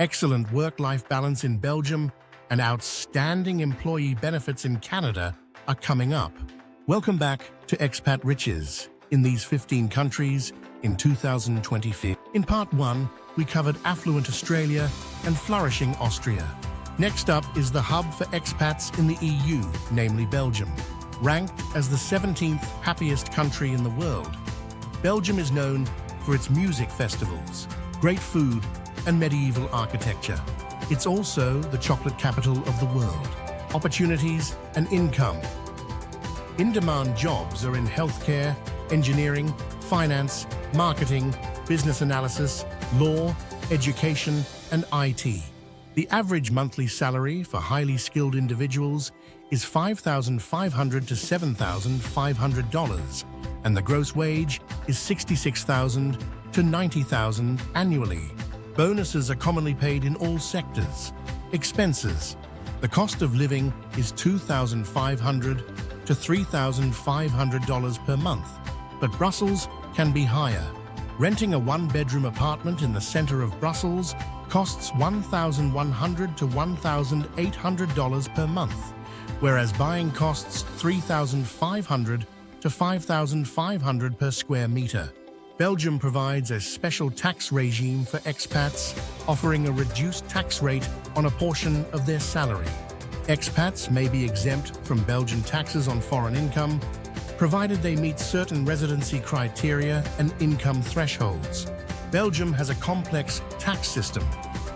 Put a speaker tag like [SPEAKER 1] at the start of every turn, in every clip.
[SPEAKER 1] excellent work-life balance in Belgium, and outstanding employee benefits in Canada are coming up. Welcome back to Expat Riches in these 15 countries in 2025. In Part 1, we covered affluent Australia and flourishing Austria. Next up is the hub for expats in the EU, namely Belgium. Ranked as the 17th happiest country in the world, Belgium is known for its music festivals, great food, and medieval architecture. It's also the chocolate capital of the world. Opportunities and income. In-demand jobs are in healthcare, engineering, finance, marketing, business analysis, law, education, and IT. The average monthly salary for highly skilled individuals is $5,500 to $7,500, and the gross wage is $66,000 to $90,000 annually. Bonuses are commonly paid in all sectors. Expenses. The cost of living is $2,500 to $3,500 per month, but Brussels can be higher. Renting a one-bedroom apartment in the center of Brussels costs $1,100 to $1,800 per month, whereas buying costs $3,500 to $5,500 per square meter. Belgium provides a special tax regime for expats, offering a reduced tax rate on a portion of their salary. Expats may be exempt from Belgian taxes on foreign income, provided they meet certain residency criteria and income thresholds. Belgium has a complex tax system,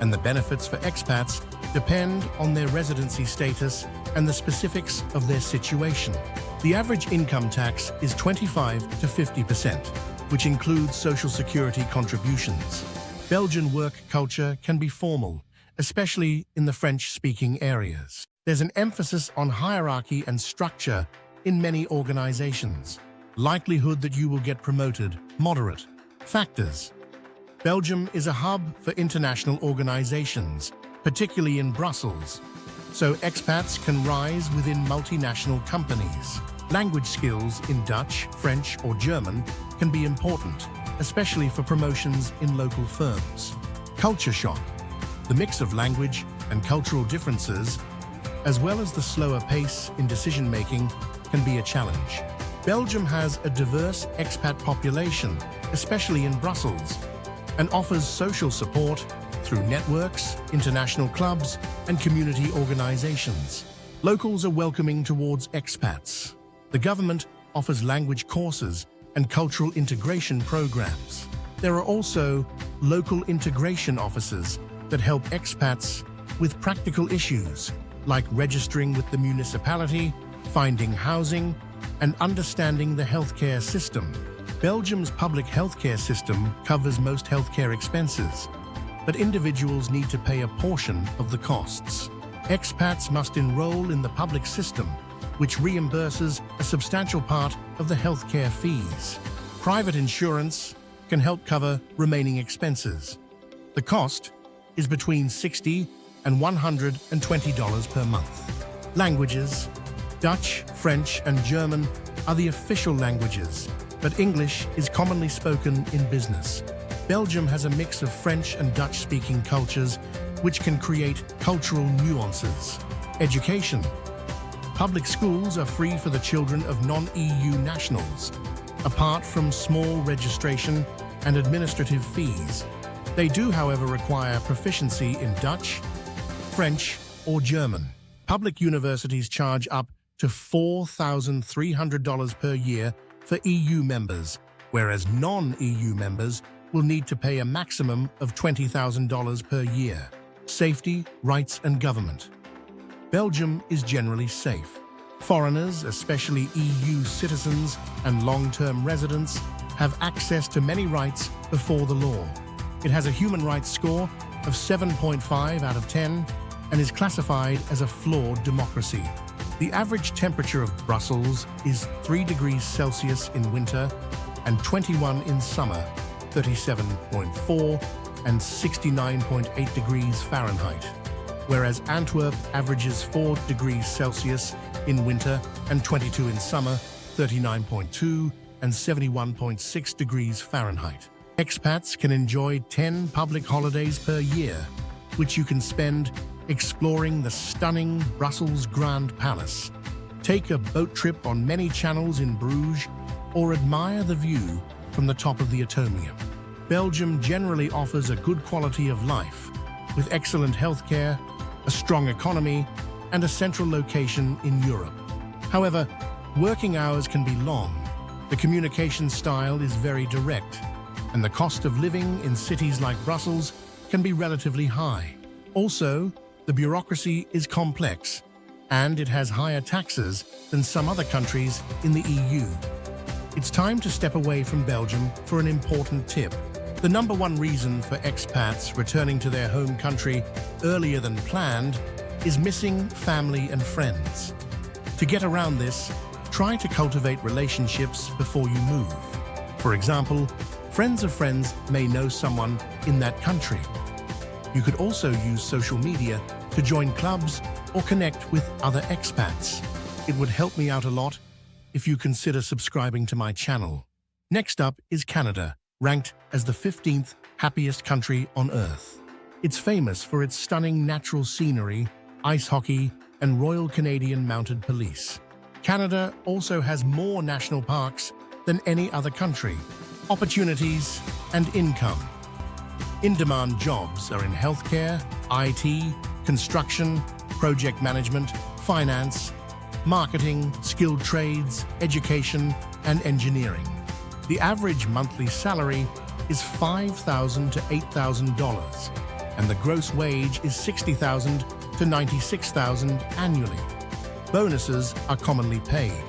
[SPEAKER 1] and the benefits for expats depend on their residency status and the specifics of their situation. The average income tax is 25 to 50%, which includes social security contributions. Belgian work culture can be formal, especially in the French-speaking areas. There's an emphasis on hierarchy and structure in many organizations. Likelihood that you will get promoted, moderate. Factors. Belgium is a hub for international organizations, particularly in Brussels, so expats can rise within multinational companies. Language skills in Dutch, French, or German can be important, especially for promotions in local firms. Culture shock. The mix of language and cultural differences, as well as the slower pace in decision-making, can be a challenge. Belgium has a diverse expat population, especially in Brussels, and offers social support through networks, international clubs, and community organizations. Locals are welcoming towards expats. The government offers language courses and cultural integration programs. There are also local integration officers that help expats with practical issues like registering with the municipality, finding housing, and understanding the healthcare system. Belgium's public healthcare system covers most healthcare expenses, but individuals need to pay a portion of the costs. Expats must enroll in the public system, which reimburses a substantial part of the healthcare fees. Private insurance can help cover remaining expenses. The cost is between $60 and $120 per month. Languages. Dutch, French, and German are the official languages, but English is commonly spoken in business. Belgium has a mix of French and Dutch-speaking cultures, which can create cultural nuances. Education. Public schools are free for the children of non-EU nationals, apart from small registration and administrative fees. They do, however, require proficiency in Dutch, French, or German. Public universities charge up to $4,300 per year for EU members, whereas non-EU members will need to pay a maximum of $20,000 per year. Safety, rights, and government. Belgium is generally safe. Foreigners, especially EU citizens and long-term residents, have access to many rights before the law. It has a human rights score of 7.5 out of 10 and is classified as a flawed democracy. The average temperature of Brussels is 3 degrees Celsius in winter and 21 in summer, 37.4 and 69.8 degrees Fahrenheit, whereas Antwerp averages 4 degrees Celsius in winter and 22 in summer, 39.2 and 71.6 degrees Fahrenheit. Expats can enjoy 10 public holidays per year, which you can spend exploring the stunning Brussels Grand Palace, take a boat trip on many channels in Bruges, or admire the view from the top of the Atomium. Belgium generally offers a good quality of life, with excellent healthcare, a strong economy, and a central location in Europe. However, working hours can be long, the communication style is very direct, and the cost of living in cities like Brussels can be relatively high. Also, the bureaucracy is complex, and it has higher taxes than some other countries in the EU. It's time to step away from Belgium for an important tip. The number one reason for expats returning to their home country earlier than planned is missing family and friends. To get around this, try to cultivate relationships before you move. For example, friends of friends may know someone in that country. You could also use social media to join clubs or connect with other expats. It would help me out a lot if you consider subscribing to my channel. Next up is Canada, ranked as the 15th happiest country on Earth. It's famous for its stunning natural scenery, ice hockey, and Royal Canadian Mounted Police. Canada also has more national parks than any other country. Opportunities and income. In-demand jobs are in healthcare, IT, construction, project management, finance, marketing, skilled trades, education, and engineering. The average monthly salary is $5,000 to $8,000, and the gross wage is $60,000 to $96,000 annually. Bonuses are commonly paid.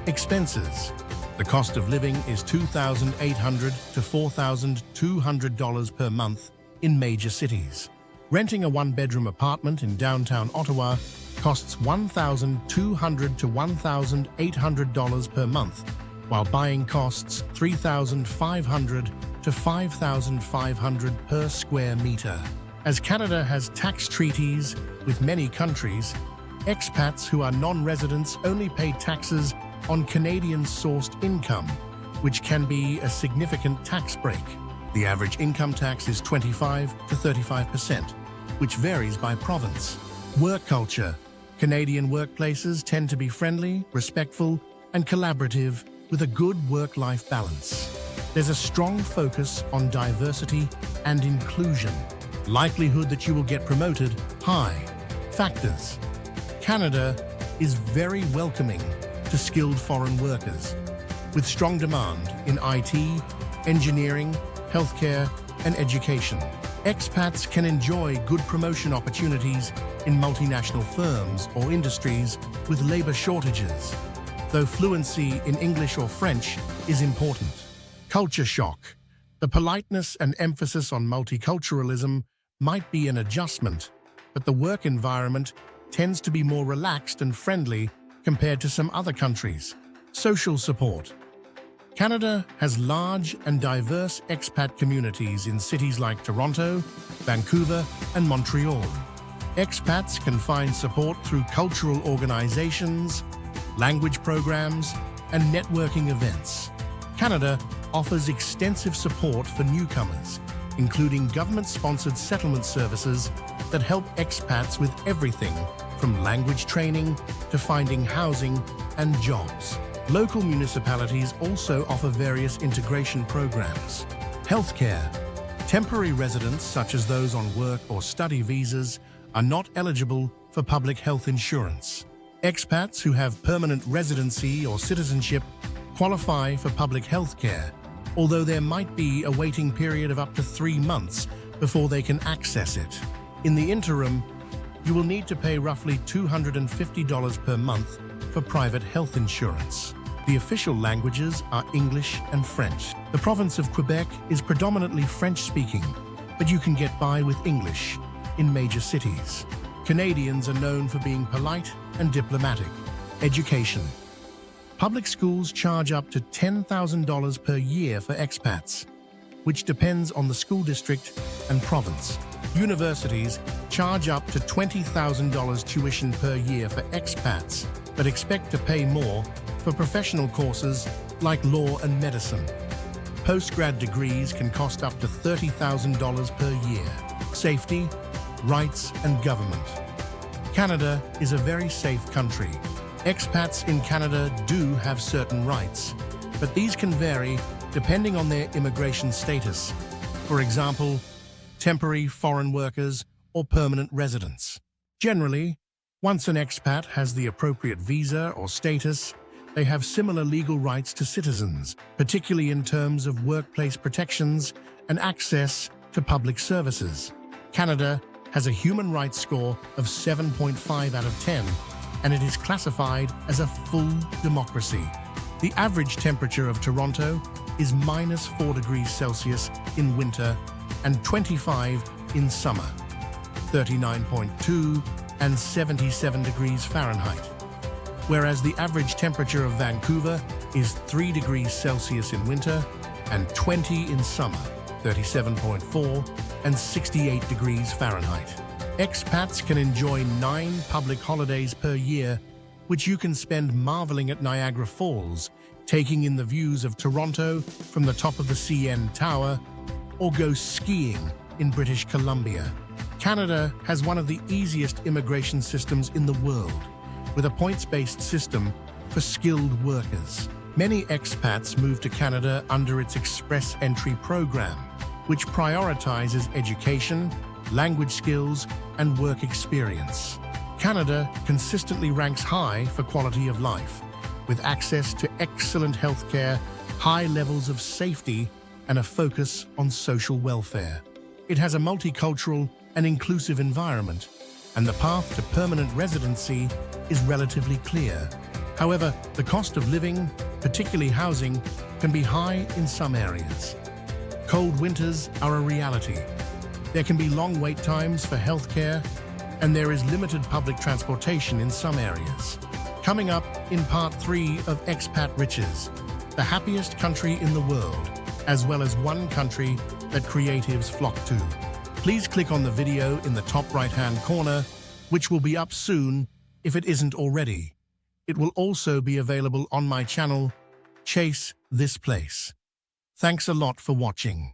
[SPEAKER 1] Expenses. The cost of living is $2,800 to $4,200 per month in major cities. Renting a one-bedroom apartment in downtown Ottawa costs $1,200 to $1,800 per month, while buying costs $3,500 to $5,500 per square meter. As Canada has tax treaties with many countries, expats who are non-residents only pay taxes on Canadian-sourced income, which can be a significant tax break. The average income tax is 25% to 35%, which varies by province. Work culture. Canadian workplaces tend to be friendly, respectful, and collaborative with a good work-life balance. There's a strong focus on diversity and inclusion. Likelihood that you will get promoted, high. Factors. Canada is very welcoming to skilled foreign workers, with strong demand in IT, engineering, healthcare, and education. Expats can enjoy good promotion opportunities in multinational firms or industries with labor shortages, though fluency in English or French is important. Culture shock. The politeness and emphasis on multiculturalism might be an adjustment, but the work environment tends to be more relaxed and friendly compared to some other countries. Social support. Canada has large and diverse expat communities in cities like Toronto, Vancouver, and Montreal. Expats can find support through cultural organizations, language programs, and networking events. Canada offers extensive support for newcomers, including government-sponsored settlement services that help expats with everything from language training to finding housing and jobs. Local municipalities also offer various integration programs. Healthcare. Temporary residents, such as those on work or study visas, are not eligible for public health insurance. Expats who have permanent residency or citizenship qualify for public health care, although there might be a waiting period of up to 3 months before they can access it. In the interim, you will need to pay roughly $250 per month for private health insurance. The official languages are English and French. The province of Quebec is predominantly French-speaking, but you can get by with English in major cities. Canadians are known for being polite and diplomatic. Education. Public schools charge up to $10,000 per year for expats, which depends on the school district and province. Universities charge up to $20,000 tuition per year for expats, but expect to pay more for professional courses like law and medicine. Postgrad degrees can cost up to $30,000 per year. Safety. rights and government. Canada is a very safe country. Expats in Canada do have certain rights, but these can vary depending on their immigration status. For example, temporary foreign workers or permanent residents. Generally, once an expat has the appropriate visa or status, they have similar legal rights to citizens, particularly in terms of workplace protections and access to public services. Canada has a human rights score of 7.5 out of 10, and it is classified as a full democracy. The average temperature of Toronto is -4 degrees Celsius in winter and 25 in summer, 39.2 and 77 degrees Fahrenheit. Whereas the average temperature of Vancouver is 3 degrees Celsius in winter and 20 in summer, 37.4 and 68 degrees Fahrenheit. Expats can enjoy 9 public holidays per year, which you can spend marveling at Niagara Falls, taking in the views of Toronto from the top of the CN Tower, or go skiing in British Columbia. Canada has one of the easiest immigration systems in the world, with a points-based system for skilled workers. Many expats move to Canada under its Express Entry program, which prioritizes education, language skills, and work experience. Canada consistently ranks high for quality of life, with access to excellent healthcare, high levels of safety, and a focus on social welfare. It has a multicultural and inclusive environment, and the path to permanent residency is relatively clear. However, the cost of living, particularly housing, can be high in some areas. Cold winters are a reality. There can be long wait times for healthcare, and there is limited public transportation in some areas. Coming up in part 3 of Expat Riches, the happiest country in the world, as well as one country that creatives flock to. Please click on the video in the top right-hand corner, which will be up soon if it isn't already. It will also be available on my channel, Chase This Place. Thanks a lot for watching.